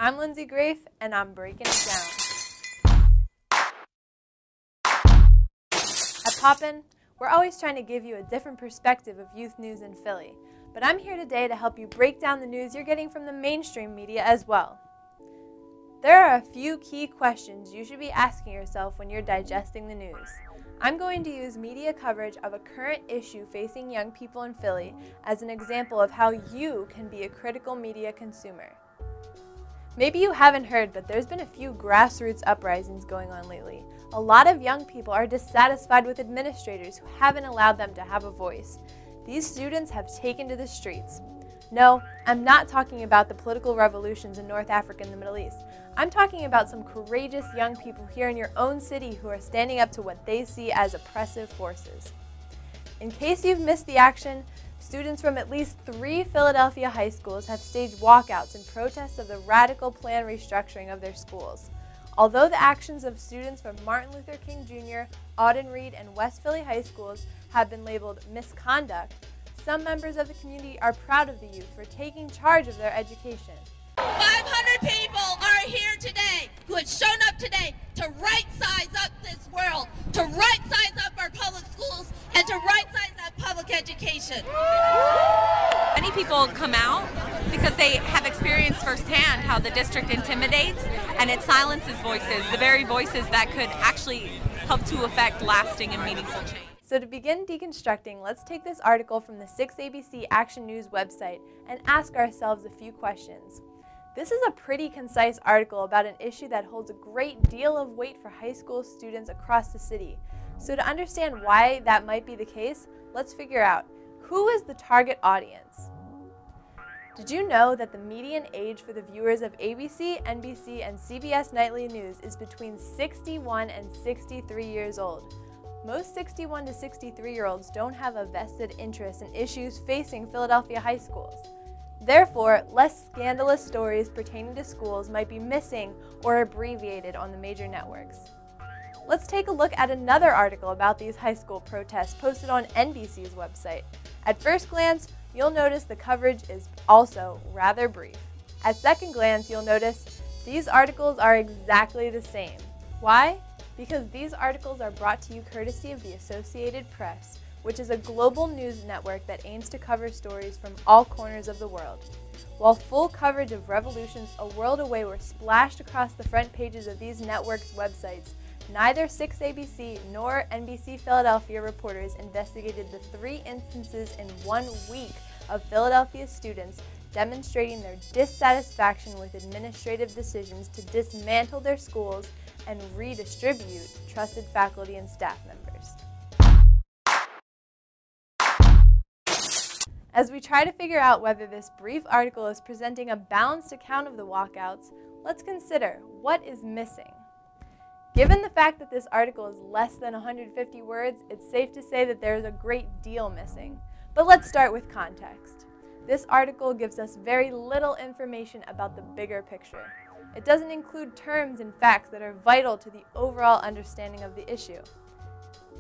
I'm Lynsey Graeff, and I'm breaking it down. At POPPYN, we're always trying to give you a different perspective of youth news in Philly, but I'm here today to help you break down the news you're getting from the mainstream media as well. There are a few key questions you should be asking yourself when you're digesting the news. I'm going to use media coverage of a current issue facing young people in Philly as an example of how you can be a critical media consumer. Maybe you haven't heard, but there's been a few grassroots uprisings going on lately. A lot of young people are dissatisfied with administrators who haven't allowed them to have a voice. These students have taken to the streets. No, I'm not talking about the political revolutions in North Africa and the Middle East. I'm talking about some courageous young people here in your own city who are standing up to what they see as oppressive forces. In case you've missed the action, students from at least 3 Philadelphia high schools have staged walkouts in protest of the radical planned restructuring of their schools. Although the actions of students from Martin Luther King Jr., Auden Reed, and West Philly high schools have been labeled misconduct, some members of the community are proud of the youth for taking charge of their education. 500 people are here today who have shown up today to right-size up this world, to right-size up our public schools, and to right-size up public education. Many people come out because they have experienced firsthand how the district intimidates and it silences voices, the very voices that could actually help to affect lasting and meaningful change. So to begin deconstructing, let's take this article from the 6ABC Action News website and ask ourselves a few questions. This is a pretty concise article about an issue that holds a great deal of weight for high school students across the city. So to understand why that might be the case, let's figure out, who is the target audience? Did you know that the median age for the viewers of ABC, NBC, and CBS Nightly News is between 61 and 63 years old? Most 61 to 63-year-olds don't have a vested interest in issues facing Philadelphia high schools. Therefore, less scandalous stories pertaining to schools might be missing or abbreviated on the major networks. Let's take a look at another article about these high school protests posted on NBC's website. At first glance, you'll notice the coverage is also rather brief. At second glance, you'll notice these articles are exactly the same. Why? Because these articles are brought to you courtesy of the Associated Press, which is a global news network that aims to cover stories from all corners of the world. While full coverage of revolutions a world away were splashed across the front pages of these networks' websites, neither 6ABC nor NBC Philadelphia reporters investigated the 3 instances in 1 week of Philadelphia students demonstrating their dissatisfaction with administrative decisions to dismantle their schools and redistribute trusted faculty and staff members. As we try to figure out whether this brief article is presenting a balanced account of the walkouts, let's consider what is missing. Given the fact that this article is less than 150 words, it's safe to say that there is a great deal missing. But let's start with context. This article gives us very little information about the bigger picture. It doesn't include terms and facts that are vital to the overall understanding of the issue.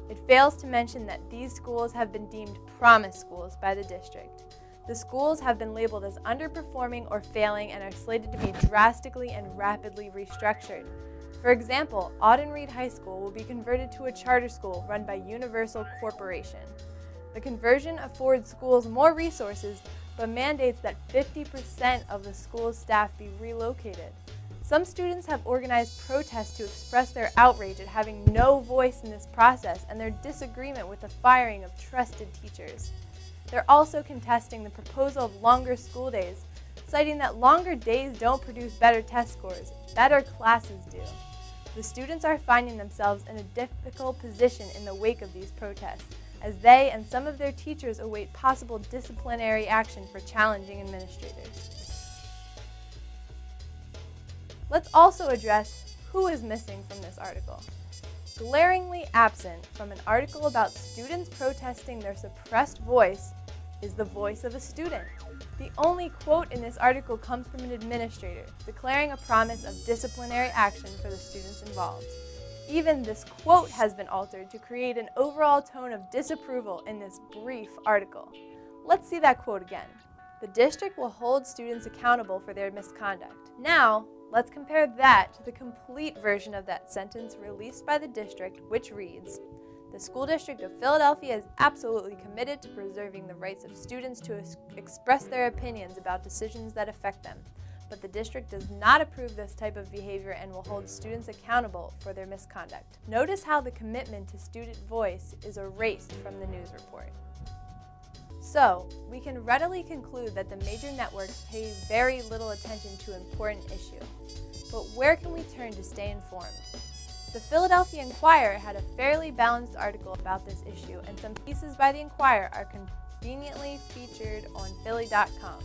It fails to mention that these schools have been deemed promise schools by the district. The schools have been labeled as underperforming or failing and are slated to be drastically and rapidly restructured. For example, Auden Reed High School will be converted to a charter school run by Universal Corporation. The conversion affords schools more resources, but mandates that 50% of the school's staff be relocated. Some students have organized protests to express their outrage at having no voice in this process and their disagreement with the firing of trusted teachers. They're also contesting the proposal of longer school days, citing that longer days don't produce better test scores, better classes do. The students are finding themselves in a difficult position in the wake of these protests, as they and some of their teachers await possible disciplinary action for challenging administrators. Let's also address who is missing from this article. Glaringly absent from an article about students protesting their suppressed voice is the voice of a student. The only quote in this article comes from an administrator, declaring a promise of disciplinary action for the students involved. Even this quote has been altered to create an overall tone of disapproval in this brief article. Let's see that quote again. The district will hold students accountable for their misconduct. Now, let's compare that to the complete version of that sentence released by the district, which reads, "The School District of Philadelphia is absolutely committed to preserving the rights of students to express their opinions about decisions that affect them, but the district does not approve this type of behavior and will hold students accountable for their misconduct." Notice how the commitment to student voice is erased from the news report. So, we can readily conclude that the major networks pay very little attention to an important issue. But where can we turn to stay informed? The Philadelphia Inquirer had a fairly balanced article about this issue, and some pieces by the Inquirer are conveniently featured on philly.com.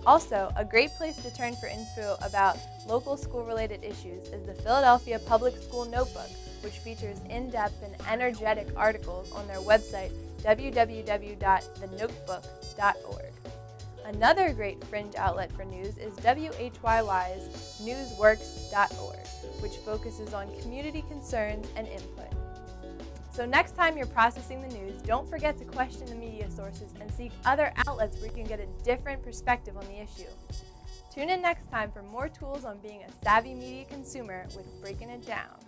Also, a great place to turn for info about local school-related issues is the Philadelphia Public School Notebook, which features in-depth and energetic articles on their website, www.thenotebook.org. Another great fringe outlet for news is WHYY's newsworks.org, which focuses on community concerns and input. So next time you're processing the news, don't forget to question the media sources and seek other outlets where you can get a different perspective on the issue. Tune in next time for more tools on being a savvy media consumer with Breaking It Down.